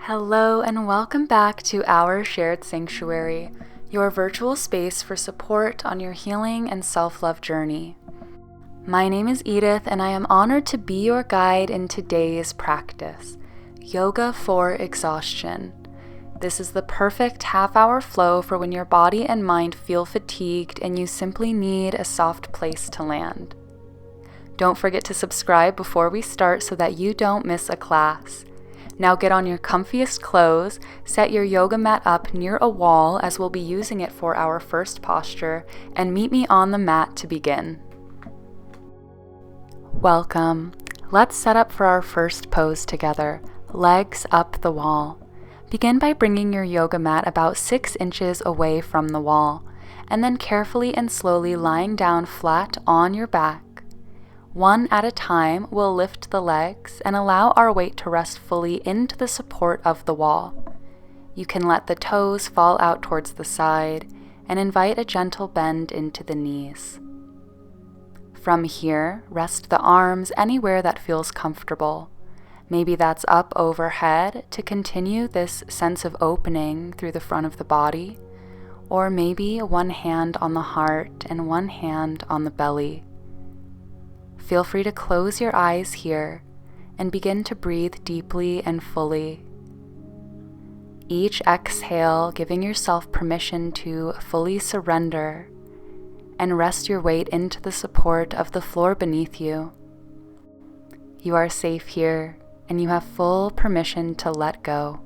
Hello and welcome back to Our Shared Sanctuary, your virtual space for support on your healing and self-love journey. My name is Edith and I am honored to be your guide in today's practice, Yoga for Exhaustion. This is the perfect half-hour flow for when your body and mind feel fatigued and you simply need a soft place to land. Don't forget to subscribe before we start so that you don't miss a class. Now get on your comfiest clothes, set your yoga mat up near a wall as we'll be using it for our first posture, and meet me on the mat to begin. Welcome. Let's set up for our first pose together, legs up the wall. Begin by bringing your yoga mat about 6 inches away from the wall, and then carefully and slowly lying down flat on your back. One at a time, we'll lift the legs and allow our weight to rest fully into the support of the wall. You can let the toes fall out towards the side and invite a gentle bend into the knees. From here, rest the arms anywhere that feels comfortable. Maybe that's up overhead to continue this sense of opening through the front of the body, or maybe one hand on the heart and one hand on the belly. Feel free to close your eyes here and begin to breathe deeply and fully. Each exhale, giving yourself permission to fully surrender and rest your weight into the support of the floor beneath you. You are safe here and you have full permission to let go.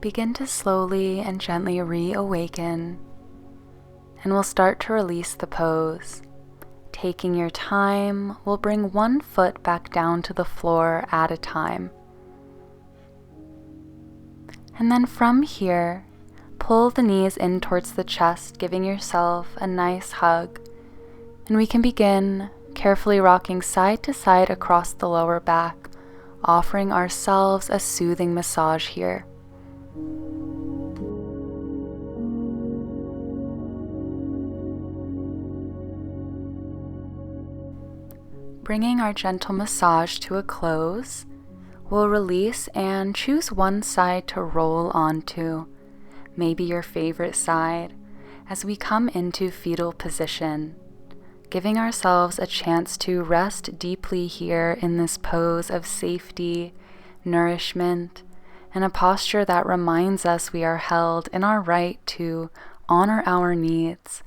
begin to slowly and gently reawaken, and we'll start to release the pose. Taking your time, we'll bring one foot back down to the floor at a time. And then from here, pull the knees in towards the chest, giving yourself a nice hug. And we can begin carefully rocking side to side across the lower back, offering ourselves a soothing massage here. Bringing our gentle massage to a close, we'll release and choose one side to roll onto, maybe your favorite side, as we come into fetal position, giving ourselves a chance to rest deeply here in this pose of safety, nourishment, and a posture that reminds us we are held in our right to honor our needs.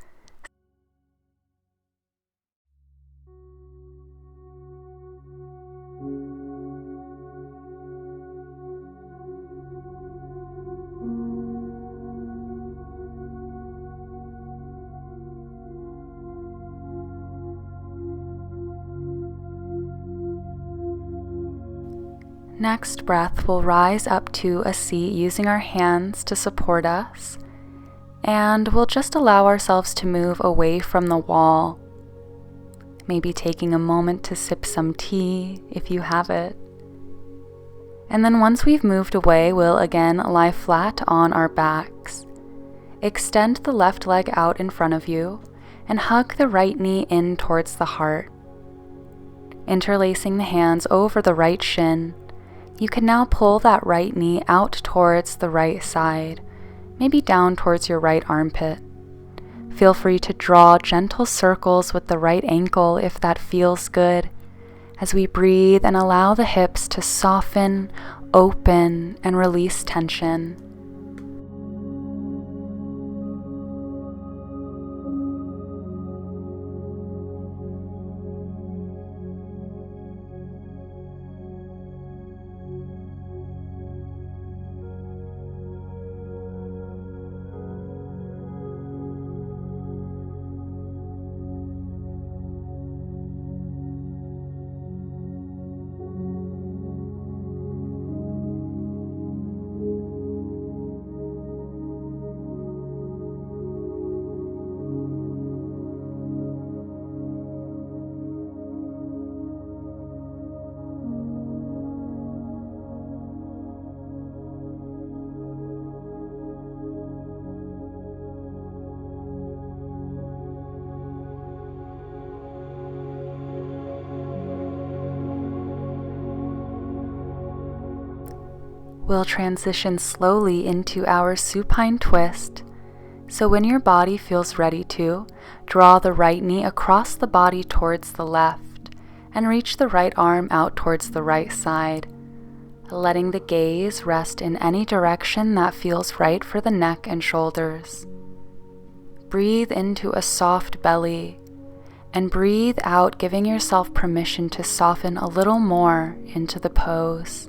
Next breath, we'll rise up to a seat using our hands to support us, and we'll just allow ourselves to move away from the wall, maybe taking a moment to sip some tea if you have it. And then once we've moved away, we'll again lie flat on our backs. Extend the left leg out in front of you and hug the right knee in towards the heart. Interlacing the hands over the right shin, you can now pull that right knee out towards the right side, maybe down towards your right armpit. Feel free to draw gentle circles with the right ankle if that feels good, as we breathe and allow the hips to soften, open, and release tension. We'll transition slowly into our supine twist. So when your body feels ready to, draw the right knee across the body towards the left and reach the right arm out towards the right side, letting the gaze rest in any direction that feels right for the neck and shoulders. Breathe into a soft belly and breathe out, giving yourself permission to soften a little more into the pose.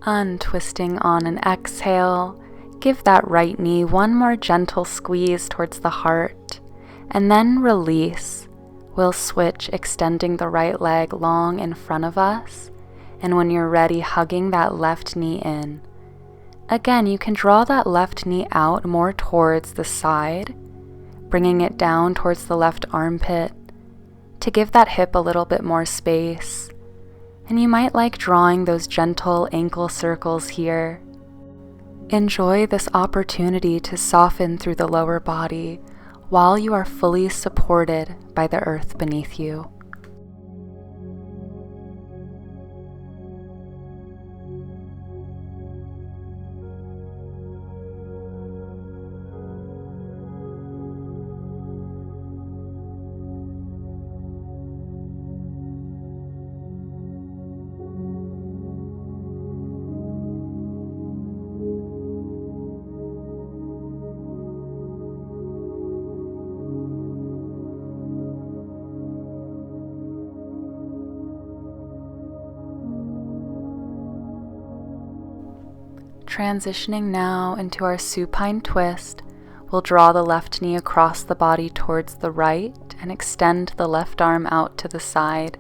Untwisting on an exhale, give that right knee one more gentle squeeze towards the heart, and then release, We'll switch, extending the right leg long in front of us, and when you're ready, hugging that left knee in. Again, you can draw that left knee out more towards the side, bringing it down towards the left armpit to give that hip a little bit more space. And you might like drawing those gentle ankle circles here. Enjoy this opportunity to soften through the lower body while you are fully supported by the earth beneath you. Transitioning now into our supine twist, we'll draw the left knee across the body towards the right and extend the left arm out to the side.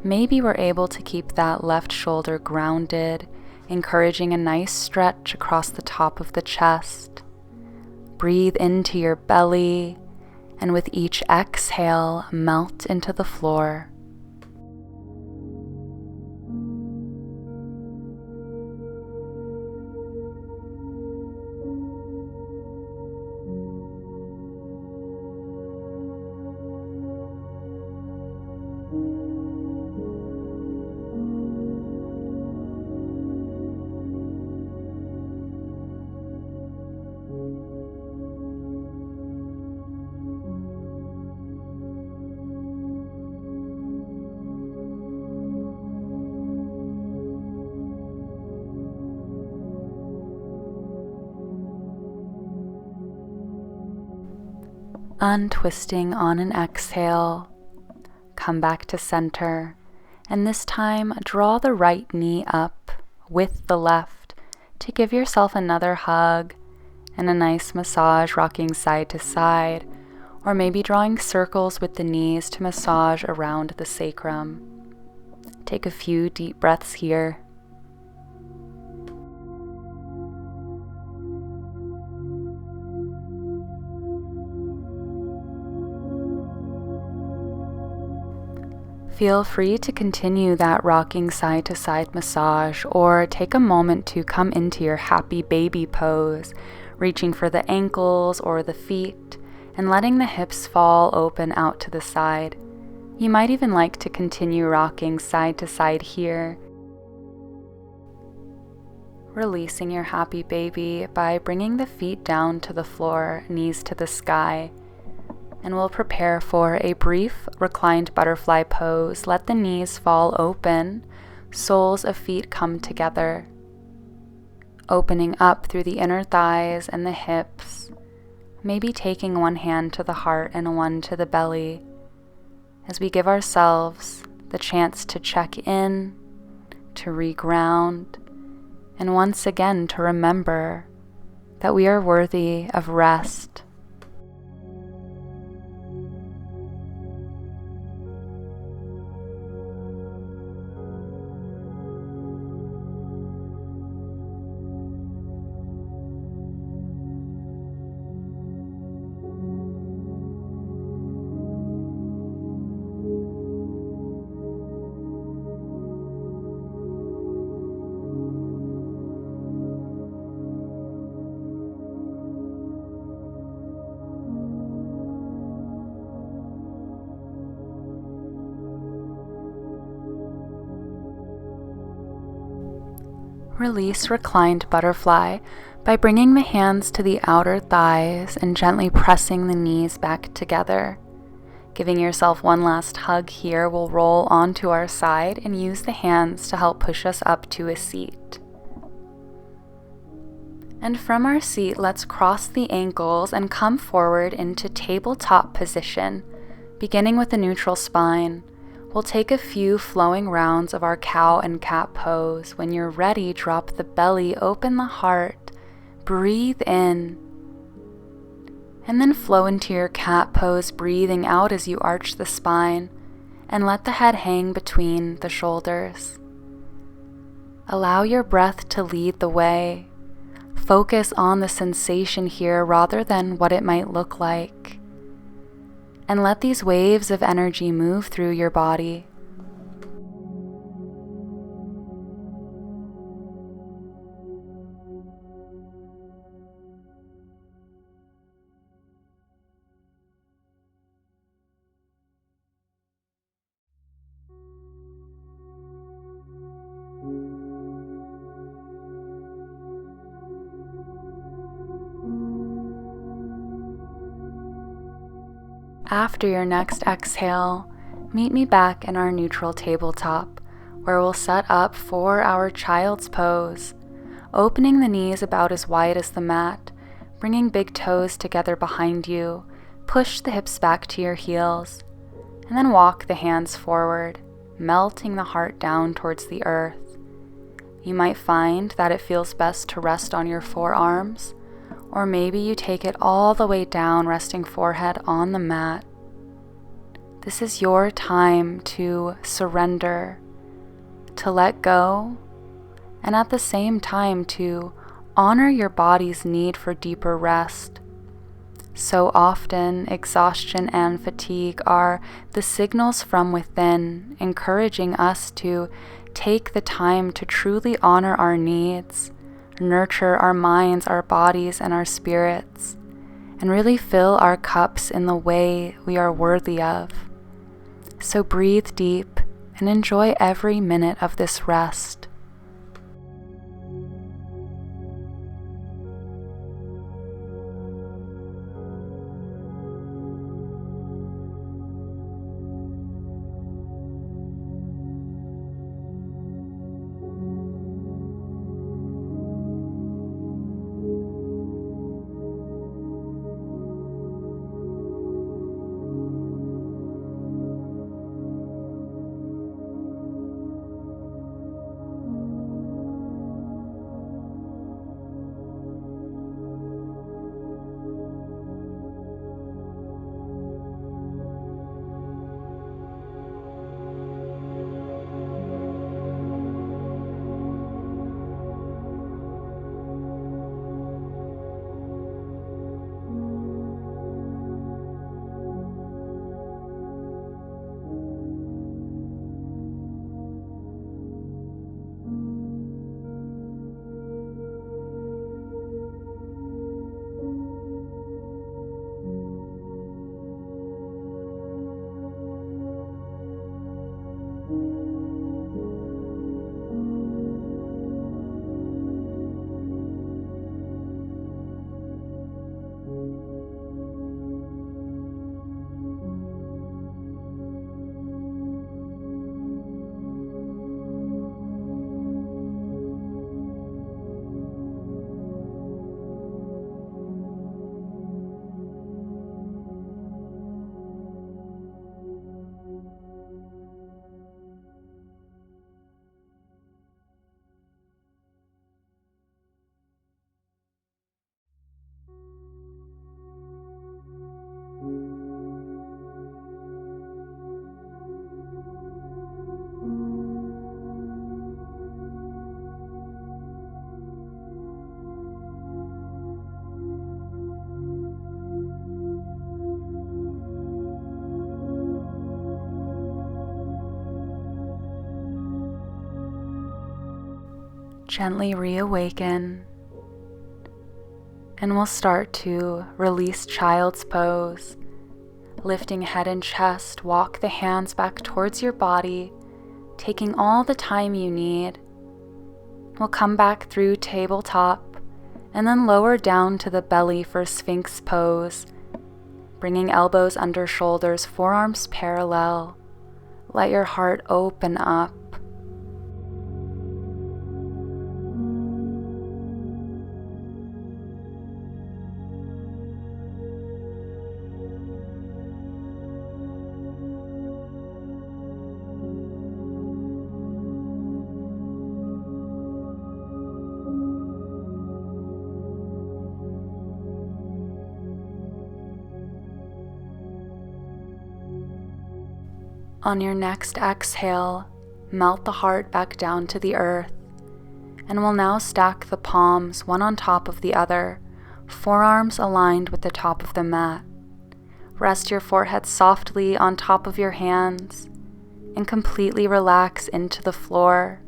Maybe we're able to keep that left shoulder grounded, encouraging a nice stretch across the top of the chest. Breathe into your belly, and with each exhale, melt into the floor. Untwisting on an exhale, come back to center, and this time draw the right knee up with the left to give yourself another hug and a nice massage, rocking side to side, or maybe drawing circles with the knees to massage around the sacrum. Take a few deep breaths here. Feel free to continue that rocking side-to-side massage, or take a moment to come into your happy baby pose, reaching for the ankles or the feet and letting the hips fall open out to the side. You might even like to continue rocking side to side here, releasing your happy baby by bringing the feet down to the floor, knees to the sky. And we'll prepare for a brief reclined butterfly pose. Let the knees fall open, soles of feet come together, opening up through the inner thighs and the hips, maybe taking one hand to the heart and one to the belly, as we give ourselves the chance to check in, to reground, and once again to remember that we are worthy of rest. Release reclined butterfly by bringing the hands to the outer thighs and gently pressing the knees back together. Giving yourself one last hug here, we'll roll onto our side and use the hands to help push us up to a seat. And from our seat, let's cross the ankles and come forward into tabletop position, beginning with a neutral spine. We'll take a few flowing rounds of our cow and cat pose. When you're ready, drop the belly, open the heart, breathe in, And then flow into your cat pose, breathing out as you arch the spine and let the head hang between the shoulders. Allow your breath to lead the way. Focus on the sensation here rather than what it might look like. And let these waves of energy move through your body. After your next exhale, meet me back in our neutral tabletop, where we'll set up for our child's pose, opening the knees about as wide as the mat, bringing big toes together behind you, push the hips back to your heels, and then walk the hands forward, melting the heart down towards the earth. You might find that it feels best to rest on your forearms, or maybe you take it all the way down, resting forehead on the mat. This is your time to surrender, to let go, and at the same time to honor your body's need for deeper rest. So often, exhaustion and fatigue are the signals from within, encouraging us to take the time to truly honor our needs, nurture our minds, our bodies, and our spirits, and really fill our cups in the way we are worthy of. So breathe deep and enjoy every minute of this rest. Gently reawaken, and we'll start to release child's pose. Lifting head and chest, walk the hands back towards your body, taking all the time you need. We'll come back through tabletop and then lower down to the belly for Sphinx pose, bringing elbows under shoulders, forearms parallel. Let your heart open up. On your next exhale, melt the heart back down to the earth, and we'll now stack the palms one on top of the other, forearms aligned with the top of the mat. Rest your forehead softly on top of your hands and completely relax into the floor.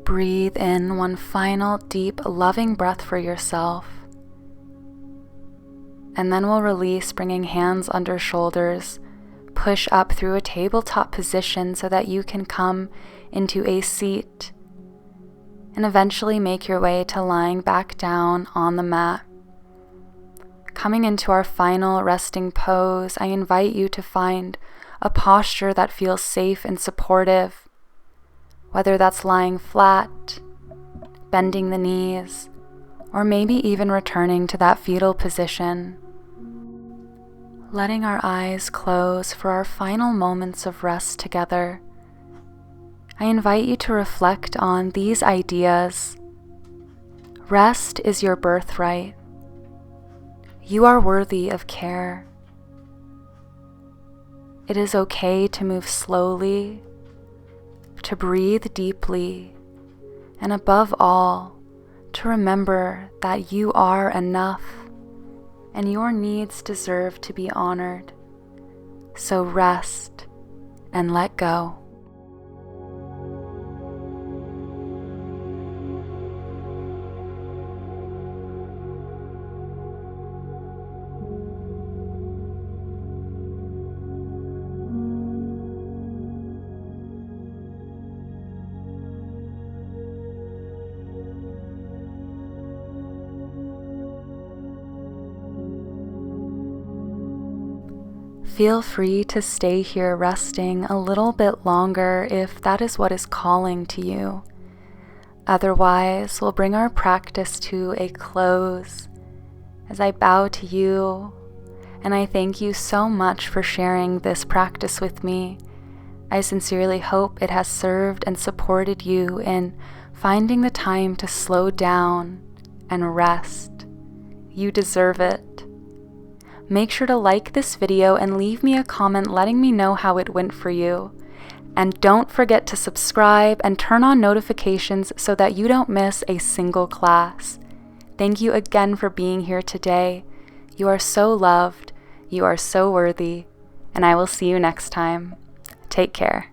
Breathe in one final deep, loving breath for yourself. And then we'll release, bringing hands under shoulders. Push up through a tabletop position so that you can come into a seat. And eventually make your way to lying back down on the mat. Coming into our final resting pose, I invite you to find a posture that feels safe and supportive. Whether that's lying flat, bending the knees, or maybe even returning to that fetal position. Letting our eyes close for our final moments of rest together, I invite you to reflect on these ideas. Rest is your birthright. You are worthy of care. It is okay to move slowly, to breathe deeply, and above all, to remember that you are enough and your needs deserve to be honored. So rest and let go. Feel free to stay here resting a little bit longer if that is what is calling to you. Otherwise, we'll bring our practice to a close as I bow to you, and I thank you so much for sharing this practice with me. I sincerely hope it has served and supported you in finding the time to slow down and rest. You deserve it. Make sure to like this video and leave me a comment letting me know how it went for you. And don't forget to subscribe and turn on notifications so that you don't miss a single class. Thank you again for being here today. You are so loved, you are so worthy, and I will see you next time. Take care.